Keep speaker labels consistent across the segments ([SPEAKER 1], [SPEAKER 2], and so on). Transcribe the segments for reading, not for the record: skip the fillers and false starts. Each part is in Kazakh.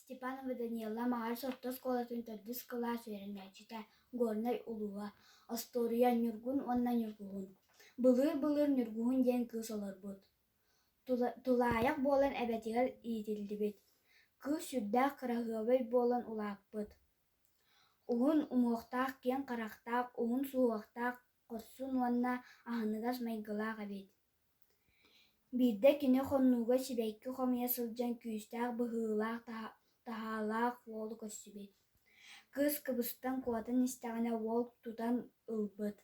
[SPEAKER 1] Степанова Даниэлла мағар сортос колатын төрдіс класс өрінәчіті горнай улуға, астория нүргун онна нүргуғын. Былыр нүргуғын ден кыз олар бұд. Тулаяқ болан әбәтігер иетілді бет. Кыз сүрдәқ қырағығабай болан улақ бұд. Уғын умуқтақ кен қарақтақ, уғын суғақтақ қорсын онна ағынығас майғылақ әбет. Бірді кені қоннуға сібәйкі қомия сылжан күйістәқ бұғылақ тахалақ волы көссібет. Кыз кыбыстан қуатын істәғіне вол тұтан ұлбыд.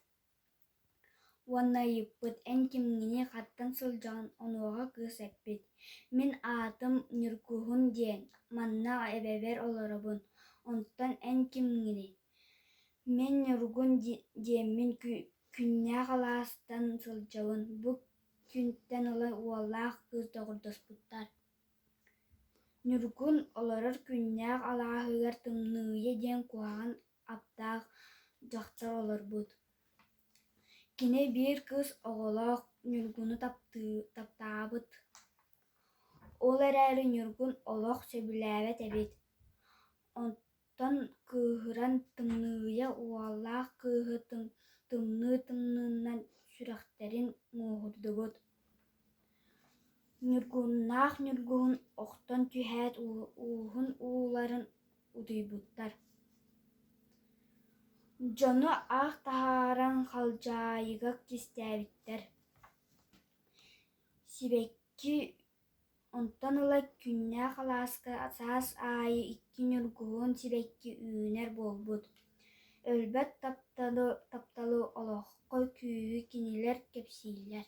[SPEAKER 1] Онна еппыд, ән кемгіне қаттан сылжан онуға кыз әппет. Мен атым нүргуғын ден, манна әбәбер оларабын, онтан ән кемгіне. Мен нүргуғын ден, мен күнне қаластан сылжауын, бұ күнттен олай уаллақ кыз доғырдас бұттар. Нүргун оларыр күннәк алағығар тымнығы ден қуаған аптақ жақтар олар бұд. Кене бір кыз оғылақ нүргуны таптабыд. Ол әрәрі нүргун олақ сөбіләвет әбет. Онтан кығыран тымнығы уаллақ кығы тымнынан сүрәқтерін мұғырды бұд. Нүргуғын оқтан түйәт уғын уыларын ұдыйбыттар. Жону ақ тахаран қалжайығық кестәбіттер. Сибәкки онтан ұла күнне қаласқа саас айы икки нүргуғын сибәкки үйінер болбыд. Өлбәт тапталы олаққой күйі кенелер кепсейлер.